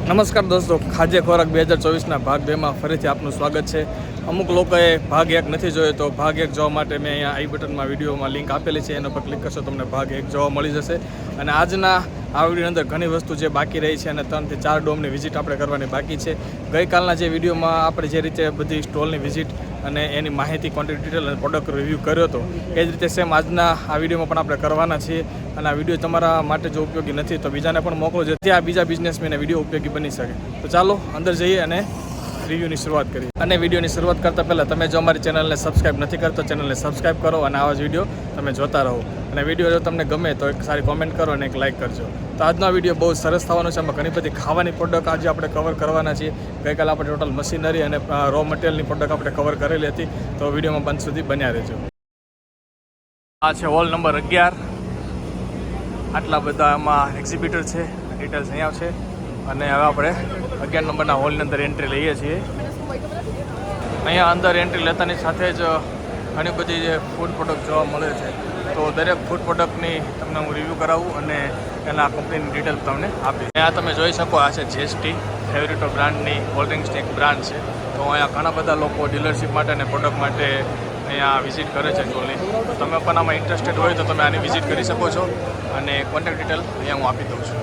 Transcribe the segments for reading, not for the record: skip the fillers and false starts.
નમસ્કાર દોસ્તો, ખાદ્ય ખોરાક 2024ના ભાગ 2માં ફરીથી આપનું સ્વાગત છે. અમુક લોકોએ ભાગ 1 નથી જોયો તો ભાગ 1 જોવા માટે મેં અહીંયા આઈ બટનમાં વિડીયોમાં લિંક આપેલી છે, એના પર ક્લિક કરશો તમને ભાગ 1 જોવા મળી જશે. અને આજના આ વિડીયોની અંદર ઘણી વસ્તુ જે બાકી રહી છે અને 3 થી 4 ડોમની વિઝિટ આપણે કરવાની બાકી છે. ગઈકાલના જે વિડીયોમાં આપણે જે રીતે બધી સ્ટોલની વિઝિટ અને એની માહિતી, ક્વોન્ટિટી ડિટેલ અને પ્રોડક્ટ રિવ્યૂ કર્યો હતો, એ જ રીતે સેમ આજના આ વિડીયોમાં પણ આપણે કરવાના છીએ. અને આ વિડીયો તમારા માટે જો ઉપયોગી નથી તો બીજાને પણ મોકલો, જેથી આ બીજા બિઝનેસમેનને વિડીયો ઉપયોગી બની શકે. તો ચાલો અંદર જઈએ અને રિવ્યૂની શરૂઆત કરીએ. અને વિડીયોની શરૂઆત કરતાં પહેલાં તમે જો અમારી ચેનલને સબસ્ક્રાઈબ નથી કરતો, ચેનલને સબસ્ક્રાઈબ કરો અને આવા જ વિડીયો તમે જોતા રહો. અને વિડીયો જો તમને ગમે તો એક સારી કોમેન્ટ કરો અને એક લાઇક કરજો. તો આજનો વિડીયો બહુ સરસ થવાનો છે. એમાં ઘણી બધી ખાવાની પ્રોડક્ટ આજે આપણે કવર કરવાના છીએ. ગઈકાલે આપણે ટોટલ મશીનરી અને રો મટીરિયલની પ્રોડક્ટ આપણે કવર કરેલી હતી. તો વિડીયોમાં બંધ સુધી બન્યા રહેજો. આ છે હોલ નંબર 11. આટલા બધા આમાં એક્ઝિબિટર છે, ડિટેલ્સ અહીંયા છે. અને હવે આપણે 11 નંબરના હોલની અંદર એન્ટ્રી લઈએ છીએ. અહીંયા અંદર એન્ટ્રી લેતાની સાથે જ ઘણી બધી જે ફૂડ પ્રોડક્ટ જોવા મળે છે. તો દરેક ફૂડ પ્રોડક્ટની તમને હું રિવ્યૂ કરાવું અને એના કંપનીની ડિટેલ તમને આપીશ. અહીંયા તમે જોઈ શકો, આ છે જેસ્ટી ફેવરિટો બ્રાન્ડની કોલ્ડ ડ્રિંક્સની એક બ્રાન્ડ છે. તો અહીંયા ઘણા બધા લોકો ડીલરશીપ માટે અને પ્રોડક્ટ માટે અહીંયા વિઝિટ કરે છે સ્ટોલની. તો તમે પણ આમાં ઇન્ટરેસ્ટેડ હોય તો તમે આની વિઝિટ કરી શકો છો. અને કોન્ટેક્ટ ડિટેલ અહીંયા હું આપી દઉં છું.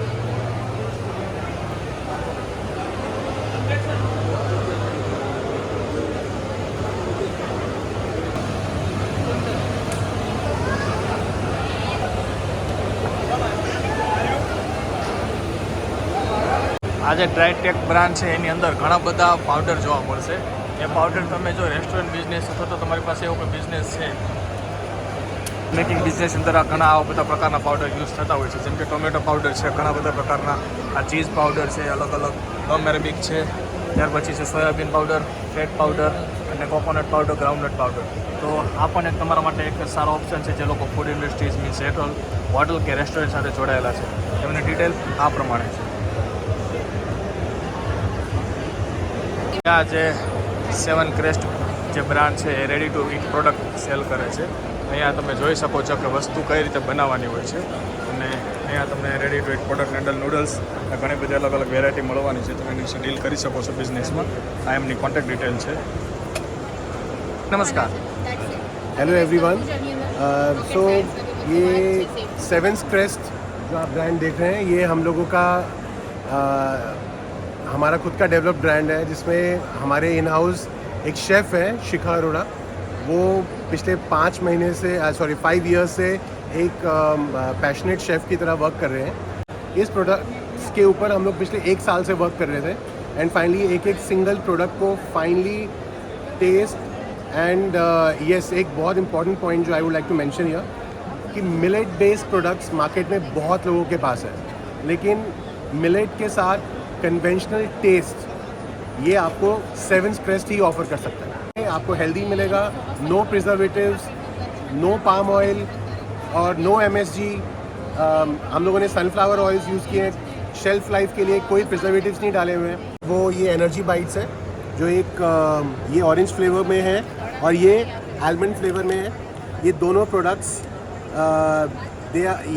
આ જે ડ્રાયટેક બ્રાન્ડ છે એની અંદર ઘણા બધા પાવડર જોવા મળશે. એ પાવડર તમે જો રેસ્ટોરન્ટ બિઝનેસ અથવા તો તમારી પાસે એવો કોઈ બિઝનેસ છે, મેકિંગ બિઝનેસ અંદર આ ઘણા આવા બધા પ્રકારના પાવડર યુઝ થતા હોય છે. જેમ કે ટોમેટો પાવડર છે, ઘણા બધા પ્રકારના આ ચીઝ પાવડર છે, અલગ અલગ ગમ એરેબિક છે, ત્યાર પછી છે સોયાબીન પાવડર, ફેટ પાવડર અને કોકોનટ પાવડર, ગ્રાઉન્ડનટ પાવડર. તો આ પણ એક તમારા માટે એક સારો ઓપ્શન છે જે લોકો ફૂડ ઇન્ડસ્ટ્રીઝ મીન્સ હોટલ કે રેસ્ટોરન્ટ સાથે જોડાયેલા છે. એમની ડિટેલ આ પ્રમાણે છે. આ જે 7 ક્રેસ્ટ જે બ્રાન્ડ છે એ ready to eat product sell કરે છે. અહીંયા તમે જોઈ શકો છો કે વસ્તુ કઈ રીતે બનાવવાની હોય છે. અને અહીંયા તમને ready to eat product noodle noodles ઘણી બધી અલગ અલગ વેરાયટી મળવાની છે. તમે એની વિશે ડીલ કરી શકો છો બિઝનેસમાં. આ એમની કોન્ટેક્ટ ડિટેલ છે. नमस्कार. Hello everyone. सो ये 7 क्रेस्ट जो आप ब्रांड देख रहे हैं, ये हम लोगों का हमारा खुद का डेवलप्ड ब्रांड है, जिसमें हमारे इन हाउस एक शेफ़ हैं शिखा अरोड़ा. वो पिछले 5 महीने से 5 ईयर्स से एक पैशनेट शेफ़ की तरह वर्क कर रहे हैं. इस प्रोडक्ट्स के ऊपर हम लोग पिछले 1 साल से वर्क कर रहे थे. एंड फाइनली एक सिंगल प्रोडक्ट को फाइनली टेस्ट एंड यस, एक बहुत इंपॉर्टेंट पॉइंट जो I would like to mention here कि मिलेट बेस्ड प्रोडक्ट्स मार्केट में बहुत लोगों के पास है, लेकिन मिलेट के साथ कन्वेंशनल टेस्ट ये आपको 7 क्रेस्ट ही ऑफर कर सकता है. आपको हेल्दी मिलेगा, no preservatives, no palm oil और नो MSG. हम लोगों ने सनफ्लावर ऑयल्स यूज़ किए हैं. शेल्फ लाइफ के लिए कोई प्रिजर्वेटिव्स नहीं डाले हुए हैं. वो ये एनर्जी बाइट्स है जो एक ये ऑरेंज फ्लेवर में है और ये आलमंड फ्लेवर में है. ये दोनों प्रोडक्ट्स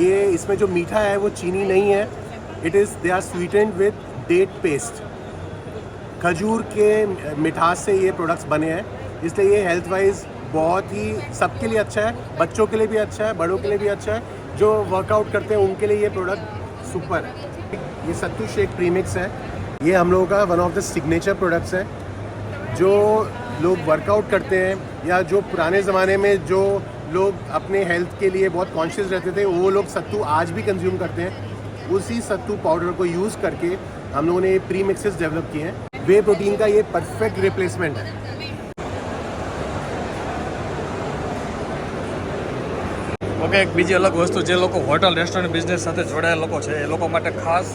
ये इसमें जो मीठा है वो चीनी नहीं है. They are sweetened with date paste. खजूर के मिठास से ये प्रोडक्ट्स बने हैं, इसलिए ये हेल्थ वाइज बहुत ही सबके लिए अच्छा है. बच्चों के लिए भी अच्छा है, बड़ों के लिए भी अच्छा है. जो वर्कआउट करते हैं उनके लिए ये प्रोडक्ट सुपर है. ये सत्तू शेक प्रीमिक्स है. ये हम लोगों का one of the signature products है. जो लोग वर्कआउट करते हैं या जो पुराने ज़माने में जो लोग अपने हेल्थ के लिए बहुत कॉन्शियस रहते थे, वो लोग सत्तू आज भी कंज्यूम करते हैं. उसी सत्तू पाउडर को यूज़ करके हम लोगों ने ये प्री मिक्सेस डेवलप किए हैं. वे प्रोटीन का ये परफेक्ट रिप्लेसमेंट है. ઓકે, એક બીજી અલગ વસ્તુ, જે લોકો હોટલ રેસ્ટોરન્ટ બિઝનેસ સાથે જોડાયેલા લોકો છે એ લોકો માટે ખાસ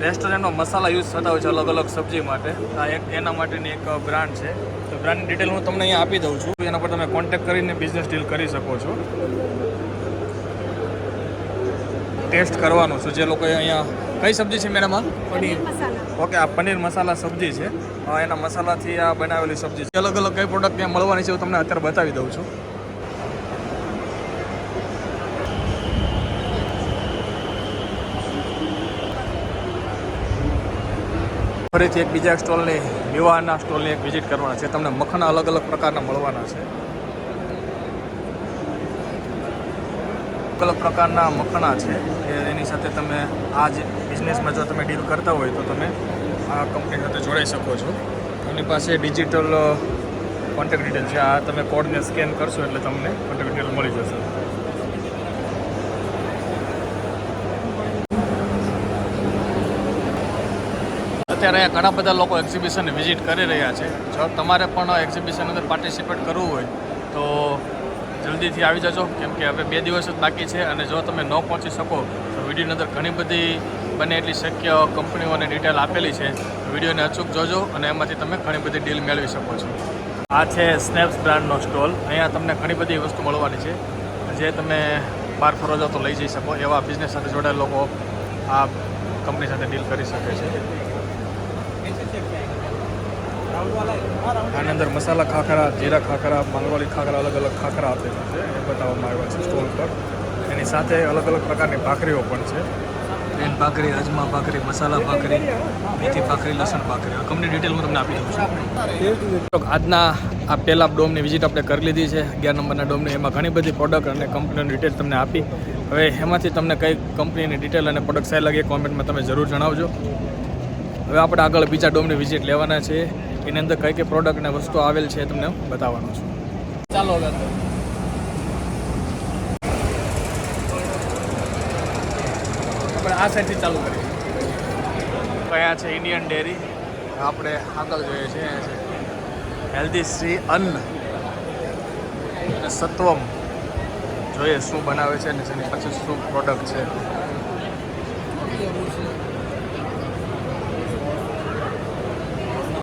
રેસ્ટોરન્ટમાં મસાલા યુઝ થતા હોય છે અલગ અલગ સબ્જી માટે. આ એક એના માટેની એક બ્રાન્ડ છે. તો બ્રાન્ડની ડિટેલ હું તમને અહીંયા આપી દઉં છું. એના પર તમે કોન્ટેક્ટ કરીને બિઝનેસ ડીલ કરી શકો છો. ટેસ્ટ કરવાનું છે જે લોકોએ અહીંયા. કઈ સબ્જી છે મેડમ? પનીર મસાલા. ઓકે, આ પનીર મસાલા સબ્જી છે. એના મસાલાથી આ બનાવેલી સબ્જી છે. અલગ અલગ કઈ પ્રોડક્ટ ત્યાં મળવાની છે હું તમને અત્યારે બતાવી દઉં છું. ફરીથી એક બીજા સ્ટોલની વિવાહના સ્ટોલની એક વિઝિટ કરવાના છે. તમને મખણા અલગ અલગ પ્રકારના મળવાના છે. અલગ પ્રકારના મખણા છે કે એની સાથે તમે આ જ બિઝનેસમાં જો તમે ડીલ કરતા હોય તો તમે આ કંપની સાથે જોડાઈ શકો છો. એની પાસે ડિજિટલ કોન્ટેક્ટ ડિટેલ છે. આ તમે કોડને સ્કેન કરશો એટલે તમને કોન્ટેક્ટ ડિટેલ મળી જશે. અત્યારે અહીંયા ઘણા બધા લોકો એક્ઝિબિશનને વિઝિટ કરી રહ્યા છે. જો તમારે પણ એક્ઝિબિશન અંદર પાર્ટિસિપેટ કરવું હોય તો જલ્દીથી આવી જજો, કેમ કે હવે 2 દિવસ જ બાકી છે. અને જો તમે ન પહોંચી શકો તો વિડીયોની અંદર ઘણી બધી બને એટલી શક્ય કંપનીઓને ડિટેલ આપેલી છે. વિડીયોને અચૂક જોજો અને એમાંથી તમે ઘણી બધી ડીલ મેળવી શકો છો. આ છે સ્નેપ્સ બ્રાન્ડનો સ્ટોલ. અહીંયા તમને ઘણી બધી વસ્તુ મળવાની છે જે તમે બહાર ફરવા જાઓ તો લઈ જઈ શકો. એવા બિઝનેસ સાથે જોડાયેલા લોકો આ કંપની સાથે ડીલ કરી શકે છે. આની અંદર મસાલા ખાખરા, જીરા ખાખરા, માંગરોળી ખાખરા, અલગ અલગ ખાખરા આપેલા છે એ બતાવવામાં આવ્યા છે સ્ટોલ પર. એની સાથે અલગ અલગ પ્રકારની ભાખરીઓ પણ છે. પ્લેન ભાખરી, અજમા ભાખરી, મસાલા ભાખરી, મેથી ભાખરી, લસણ ભાખરી. આ કંપની ડિટેલ હું તમને આપી દઉં છું. આજના આ પહેલા ડોમની વિઝિટ આપણે કરી લીધી છે, 11 નંબરના ડોમની. એમાં ઘણી બધી પ્રોડક્ટ અને કંપનીની ડિટેલ તમને આપી. હવે એમાંથી તમને કઈ કંપનીની ડિટેલ અને પ્રોડક્ટ સારી લાગે કોમેન્ટમાં તમે જરૂર જણાવજો. હવે આપણે આગળ બીજા ડોમની વિઝિટ લેવાના છે. એની અંદર કઈ કઈ પ્રોડક્ટ અને વસ્તુ આવેલ છે તમને બતાવવાનું છું. ચાલો હવે આપણે આ સાઈડથી ચાલુ કરીએ. કયા છે ઇન્ડિયન ડેરી. આપણે આગળ જોઈએ છે હેલ્ધી શ્રી અન્ન અને સત્વમ. જોઈએ શું બનાવે છે અને એની પછી શું પ્રોડક્ટ છે.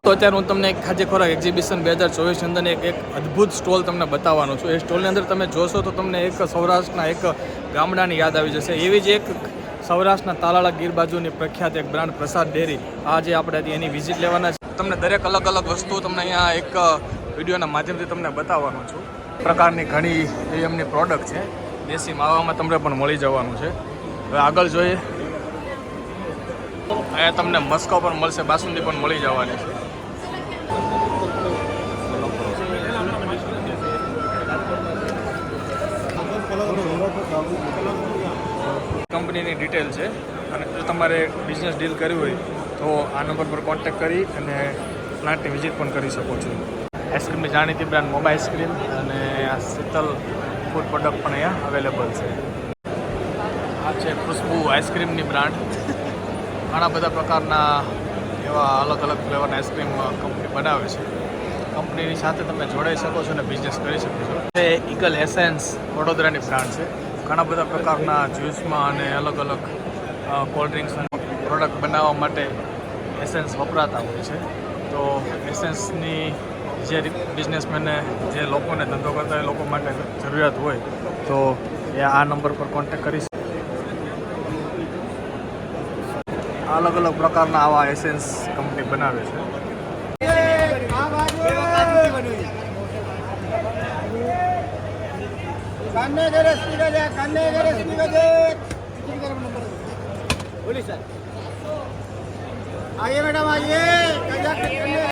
તો અત્યારે હું તમને એક ખાદ્ય ખોરાક એક્ઝિબિશન 2024 અંદર એક અદ્ભુત સ્ટોલ તમને બતાવવાનો છું. એ સ્ટોલની અંદર તમે જોશો તો તમને એક સૌરાષ્ટ્રના એક ગામડાની યાદ આવી જશે. એવી જ એક સૌરાષ્ટ્રના તાલાળા ગીર બાજુની પ્રખ્યાત એક બ્રાન્ડ પ્રસાદ ડેરી. આજે આપણે એની વિઝિટ લેવાના છે. તમને દરેક અલગ અલગ વસ્તુ તમને અહીંયા એક વિડીયોના માધ્યમથી તમને બતાવવાનો છું. પ્રકારની ઘણી એમની પ્રોડક્ટ છે. દેશી માવામાં તમને પણ મળી જવાનું છે. હવે આગળ જોઈએ. અહીંયા તમને મસ્કો પણ મળશે, બાસુંદી પણ મળી જવાની છે. કંપનીની ડિટેલ છે અને જો તમારે બિઝનેસ ડીલ કરવી હોય તો આ નંબર પર કોન્ટેક્ટ કરી અને પ્લાન્ટની વિઝિટ પણ કરી શકો છો. આઈસ્ક્રીમની જાણીતી બ્રાન્ડ મોબા આઈસ્ક્રીમ અને આ શીતલ ફૂડ પ્રોડક્ટ પણ અહીંયા અવેલેબલ છે. આ છે ખુશ્બુ આઈસ્ક્રીમની બ્રાન્ડ. ઘણા બધા પ્રકારના એવા અલગ અલગ ફ્લેવરના આઈસ્ક્રીમ કંપની બનાવે છે. કંપનીની સાથે તમે જોડાઈ શકો છો અને બિઝનેસ કરી શકો છો. એ ઈગલ એસેન્સ વડોદરાની બ્રાન્ડ છે. ઘણા બધા પ્રકારના જ્યુસમાં અને અલગ અલગ કોલ્ડ ડ્રિંક્સ અને પ્રોડક્ટ બનાવવા માટે એસેન્સ વપરાતા હોય છે. તો એસેન્સની જે બિઝનેસમેનને જે લોકોને ધંધો કરતા એ લોકો માટે જરૂરિયાત હોય તો એ આ નંબર પર કોન્ટેક્ટ કરી શકે. અલગ અલગ પ્રકારના આવા એસેન્સ કંપની બનાવે છે.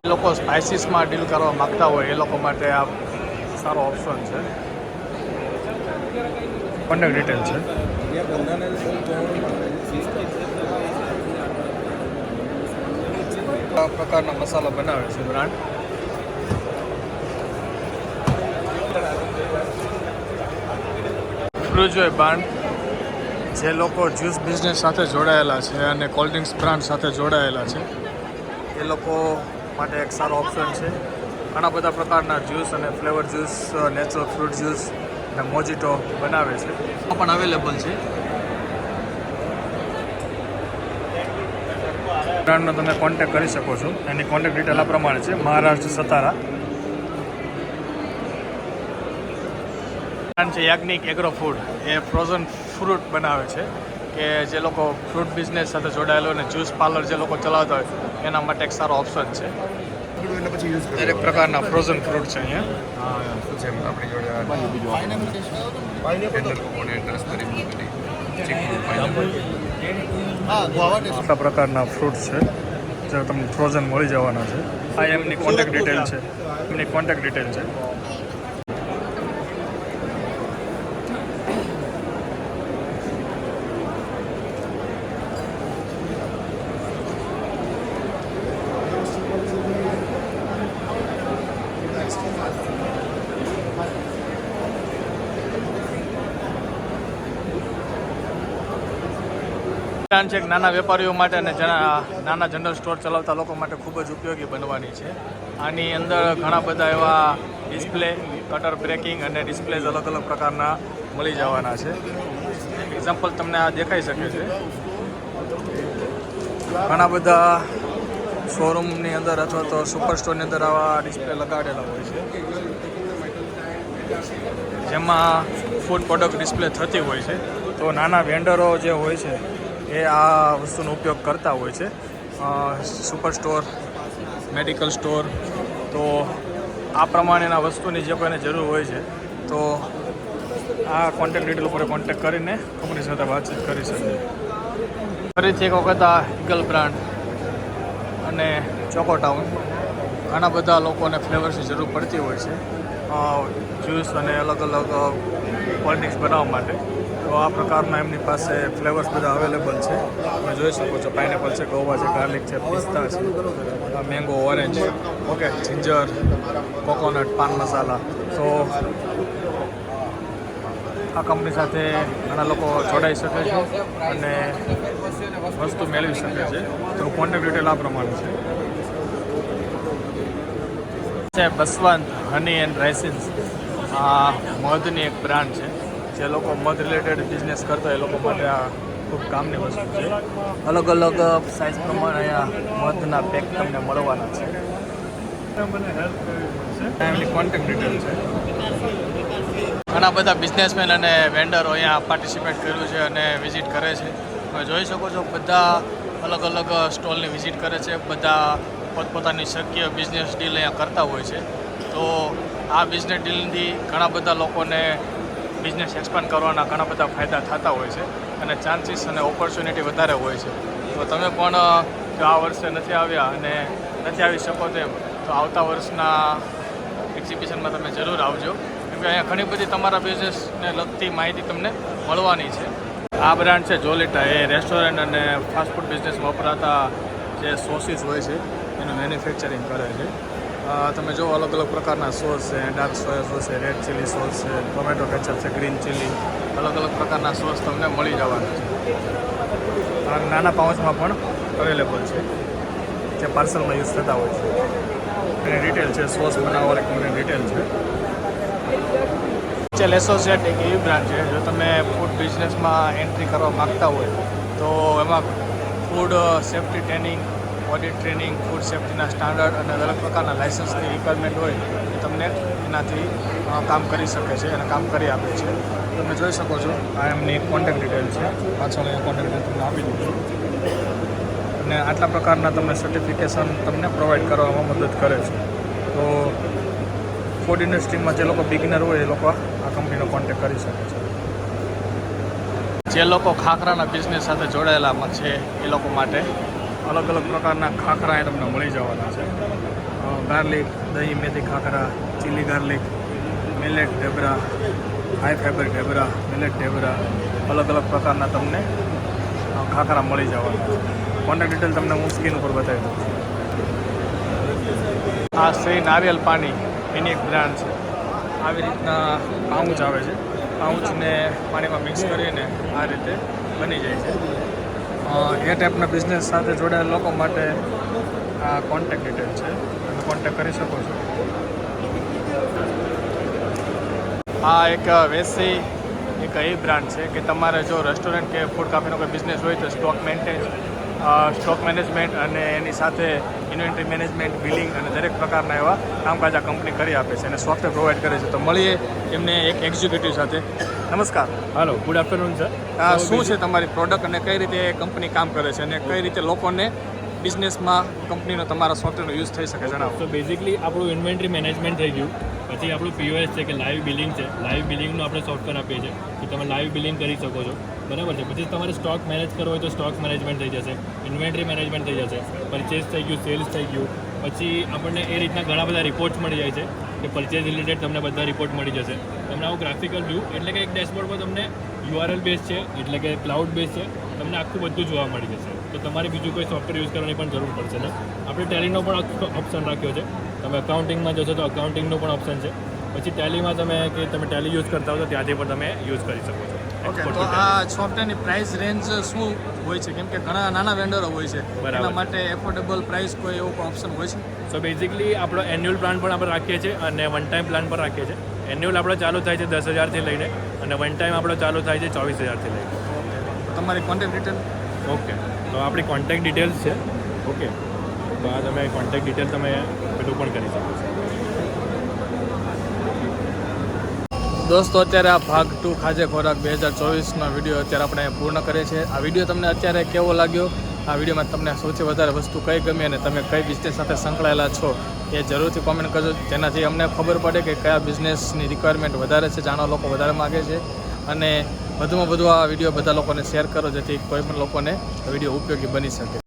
એ લોકો સ્પાઇસીસમાં ડીલ કરવા માગતા હોય એ લોકો માટે આ સારો ઓપ્શન છે. કોન્ટેક્ટ ડિટેલ છે. આ પ્રકારના મસાલા બનાવે છે બ્રાન્ડ. ફ્રુજોય બ્રાન્ડ. જે લોકો જ્યુસ બિઝનેસ સાથે જોડાયેલા છે અને કોલ્ડ ડ્રિંક્સ બ્રાન્ડ સાથે જોડાયેલા છે એ લોકો માટે એક સારો ઓપ્શન છે. ઘણા બધા પ્રકારના જ્યુસ અને flavour juice, natural fruit juice અને મોજીટો બનાવે છે. આ પણ અવેલેબલ છે. બ્રાન્ડનો તમે કોન્ટેક્ટ કરી શકો છો. એની કોન્ટેક્ટ ડિટેલ આ પ્રમાણે છે. મહારાષ્ટ્ર સતારા. બ્રાન્ડ છે યાજ્ઞિક એગ્રો ફૂડ. એ ફ્રોઝન ફ્રૂટ બનાવે છે કે જે લોકો ફ્રૂટ બિઝનેસ સાથે જોડાયેલો અને જ્યુસ પાર્લર જે લોકો ચલાવતા હોય એના માટે એક સારો ઓપ્શન છે. દરેક પ્રકારના ફ્રોઝન ફ્રૂટ છે અહીંયા. આપણી જોડે આટલા પ્રકારના ફ્રૂટ છે. જે તમને ફ્રોઝન મળી જવાના છે. આ એમની કોન્ટેક્ટ ડિટેલ છે. એમની કોન્ટેક્ટ ડિટેલ છે. બ્રાન્ડ છે નાના વેપારીઓ માટે અને નાના જનરલ સ્ટોર ચલાવતા લોકો માટે ખૂબ જ ઉપયોગી બનવાની છે. આની અંદર ઘણા બધા એવા ડિસ્પ્લે, કટર બ્રેકિંગ અને ડિસ્પ્લેઝ અલગ અલગ પ્રકારના મળી જવાના છે. એક્ઝામ્પલ તમને આ દેખાઈ શકે છે. ઘણા બધા શોરૂમની અંદર અથવા તો સુપર સ્ટોરની અંદર આવા ડિસ્પ્લે લગાડેલા હોય છે, જેમાં ફૂડ પ્રોડક્ટ ડિસ્પ્લે થતી હોય છે. તો નાના વેન્ડરો જે હોય છે એ આ વસ્તુનો ઉપયોગ કરતા હોય છે. સુપર સ્ટોર, મેડિકલ સ્ટોર, તો આ પ્રમાણેના વસ્તુની જે કોઈને જરૂર હોય છે તો આ કોન્ટેક્ટ ડિટેલ ઉપર કોન્ટેક્ટ કરીને કંપની સાથે વાતચીત કરી શકે. ફરીથી એક વખત આ ઈગલ બ્રાન્ડ અને ચોકો ટાઉન, ઘણા બધા લોકોને ફ્લેવર્સની જરૂર પડતી હોય છે જ્યુસ અને અલગ અલગ કોલ્ડ ડ્રિંક્સ બનાવવા માટે. તો આ પ્રકારના એમની પાસે ફ્લેવર્સ બધા અવેલેબલ છે. તમે જોઈ શકો છો, પાઇનેપલ છે, ગોવા છે, ગાર્લિક છે, પિસ્તા છે, mango, orange, okay, ginger, coconut, paan masala. તો આ કંપની સાથે ઘણા લોકો જોડાઈ શકે છે અને વસ્તુ મેળવી શકે છે. તો કોન્ટેક્ટ ડિટેલ આ પ્રમાણે છે. બસવંત હની એન્ડ રાઇસિન્સ, આ મધની એક બ્રાન્ડ છે. જે લોકો મધ રિલેટેડ બિઝનેસ કરતા હોય એ લોકો માટે આ ખૂબ કામની વસ્તુ છે. અલગ અલગ સાઇઝ પ્રમાણે અહીંયા મધના પેક તમને મળવાના છે. એમની કોન્ટેક્ટ ડિટેલ છે. ઘણા બધા બિઝનેસમેન અને વેન્ડરો અહીંયા પાર્ટિસિપેટ કર્યું છે અને વિઝિટ કરે છે. તમે જોઈ શકો છો, બધા અલગ અલગ સ્ટોલની વિઝિટ કરે છે. બધા પોતપોતાની શક્ય બિઝનેસ ડીલ અહીંયા કરતા હોય છે. તો આ બિઝનેસ ડીલથી ઘણા બધા લોકોને બિઝનેસ એક્સપાન્ડ કરવાના ઘણા બધા ફાયદા થતા હોય છે અને ચાન્સીસ અને ઓપોર્ચ્યુનિટી વધારે હોય છે. તો તમે પણ જો આ વર્ષે નથી આવ્યા અને નથી આવી શકો તેમ, તો આવતા વર્ષના એક્ઝિબિશનમાં તમે જરૂર આવજો, કેમ કે અહીંયા ઘણી બધી તમારા બિઝનેસને લગતી માહિતી તમને મળવાની છે. આ બ્રાન્ડ છે જોલિટા, એ રેસ્ટોરન્ટ અને ફાસ્ટફૂડ બિઝનેસમાં વપરાતા જે સોસીસ હોય છે એનું મેન્યુફેક્ચરિંગ કરે છે. તમે જો અલગ અલગ પ્રકારના સોસ છે, ડાર્ક સોયા સોસ છે, રેડ ચીલી સોસ છે, ટોમેટો કેચઅપ છે, ગ્રીન ચીલી, અલગ અલગ પ્રકારના સોસ તમને મળી જવાના છે. નાના પાઉચમાં પણ અવેલેબલ છે, જે પાર્સલમાં યુઝ થતા હોય છે. એની ડિટેલ છે, સોસ બનાવવાની કંપની ડિટેલ છે. ચેલ એસોસિએટ એક એવી બ્રાન્ડ છે, જો તમે ફૂડ બિઝનેસમાં એન્ટ્રી કરવા માગતા હોય તો એમાં food safety training, audit training, food સેફ્ટીના સ્ટાન્ડર્ડ અને અલગ પ્રકારના લાઇસન્સની રિક્વાયરમેન્ટ હોય એ તમને એનાથી કામ કરી શકે છે અને કામ કરી આપે છે. તમે જોઈ શકો છો, આ એમની કોન્ટેક્ટ ડિટેલ છે. પાછળ અહીંયા કોન્ટેક્ટ ડિટેલ તમને આપી દીધું અને આટલા પ્રકારના તમને સર્ટિફિકેશન તમને પ્રોવાઈડ કરવામાં મદદ કરે છે. તો ફૂડ ઇન્ડસ્ટ્રીમાં જે લોકો બિગિનર હોય એ લોકો આ કંપનીનો કોન્ટેક્ટ કરી શકે છે. જે લોકો ખાખરાના બિઝનેસ સાથે જોડાયેલા છે એ લોકો માટે અલગ અલગ પ્રકારના ખાખરા એ તમને મળી જવાના છે. ગાર્લિક, દહીં મેથી khakhra, chilli garlic, millet dhebra, high fibre dhebra, millet dhebra, અલગ અલગ પ્રકારના તમને ખાખરા મળી જવાના છે. કોન્ટેક્ટ ડિટેલ તમને હું સ્ક્રીન ઉપર બતાવી દઉં છું. આ શ્રી નારિયેલ પાણી એની એક બ્રાન્ડ છે. આવી રીતના પાઉચ આવે છે. પાઉચને પાણીમાં મિક્સ કરીને આ રીતે બની જાય છે. એ ટાઈપના બિઝનેસ સાથે જોડાયેલા લોકો માટે આ કોન્ટેક્ટ ડિટેલ છે, તમે કોન્ટેક્ટ કરી શકો છો. આ એક વેસી એક એ બ્રાન્ડ છે કે તમારે જો રેસ્ટોરન્ટ કે ફૂડ કાફેનો કોઈ બિઝનેસ હોય તો સ્ટોક મેનેજમેન્ટ અને એની સાથે ઇન્વેન્ટરી મેનેજમેન્ટ, બિલિંગ અને દરેક પ્રકારના એવા કામકાજ આ કંપની કરી આપે છે અને સોફ્ટવેર પ્રોવાઈડ કરે છે. તો મળીએ એમને એક એક્ઝિક્યુટિવ સાથે. નમસ્કાર. હાલો, ગુડ આફ્ટરનૂન સર. શું છે તમારી પ્રોડક્ટ અને કઈ રીતે કંપની કામ કરે છે અને કઈ રીતે લોકોને બિઝનેસમાં કંપનીનો તમારા સોફ્ટવેરનો યુઝ થઈ શકે જણાવો. તો બેઝિકલી આપણું ઇન્વેન્ટરી મેનેજમેન્ટ થઈ ગયું, પછી આપણું POS છે કે લાઈવ બિલિંગ છે. લાઈવ બિલિંગનું આપણે સોફ્ટવેર આપીએ છીએ કે તમે લાઈવ બિલિંગ કરી શકો છો, બરાબર છે. પછી તમારે સ્ટોક મેનેજ કરવો હોય તો સ્ટોક મેનેજમેન્ટ થઈ જશે, ઇન્વેન્ટરી મેનેજમેન્ટ થઈ જશે, પરચેસ થઈ ગયું, સેલ્સ થઈ ગયું. પછી આપણને એ રીતના ઘણા બધા રિપોર્ટ્સ મળી જાય છે કે પરચેસ રિલેટેડ તમને બધા રિપોર્ટ મળી જશે. તમને આવું ગ્રાફિકલ વ્યૂ એટલે કે એક ડેશબોર્ડ પર તમને URL બેઝ છે એટલે કે ક્લાઉડ બેઝ છે, તમને આખું બધું જોવા મળી જશે. તો તમારે બીજું કોઈ સોફ્ટવેર યુઝ કરવાની પણ જરૂર પડશે ને. આપણે ટેલીનો પણ ઓપ્શન રાખ્યો છે. તમે અકાઉન્ટિંગમાં જશો તો અકાઉન્ટિંગનું પણ ઓપ્શન છે. પછી ટેલીમાં તમે ટેલી યુઝ કરતા હો તો ત્યાંથી પણ તમે યુઝ કરી શકો છો. ઓકે, તો આ સોફ્ટવેરની પ્રાઇસ રેન્જ શું હોય છે? કેમ કે ઘણા નાના વેન્ડરો હોય છે, એના માટે એફોર્ડેબલ પ્રાઇસ કોઈ એવો પણ ઓપ્શન હોય છે? સો બેઝિકલી આપણો એન્યુઅલ પ્લાન પણ આપણે રાખીએ છીએ અને વન ટાઈમ પ્લાન પણ રાખીએ છીએ. એન્યુઅલ આપણો ચાલુ થાય છે 10,000થી લઈને અને વન ટાઈમ આપણો ચાલુ થાય છે 24,000થી લઈને. તમારી કોન્ટેક્ટ ડિટેલ? ઓકે, તો આપણી કોન્ટેક્ટ ડિટેલ્સ છે. ઓકે, તો આ તમે કોન્ટેક્ટ ડિટેલ તમે પેલું પણ કરી શકો છો. દોસ્તો, અત્યારે આ ભાગ 2 ખાજે ખોરાક 2024નો વિડીયો અત્યારે આપણે પૂર્ણ કરીએ છીએ. આ વિડીયો તમને અત્યારે કેવો લાગ્યો? આ વિડીયોમાં તમને સૌથી વધારે વસ્તુ કઈ ગમી અને તમે કઈ બિઝનેસ સાથે સંકળાયેલા છો એ જરૂરથી કોમેન્ટ કરજો, જેનાથી અમને ખબર પડે કે કયા બિઝનેસની રિક્વાયરમેન્ટ વધારે છે, જાણવા લોકો વધારે માગે છે. અને વધુમાં વધુ આ વિડીયો બધા લોકોને શેર કરો, જેથી કોઈ પણ લોકોને વિડીયો ઉપયોગી બની શકે.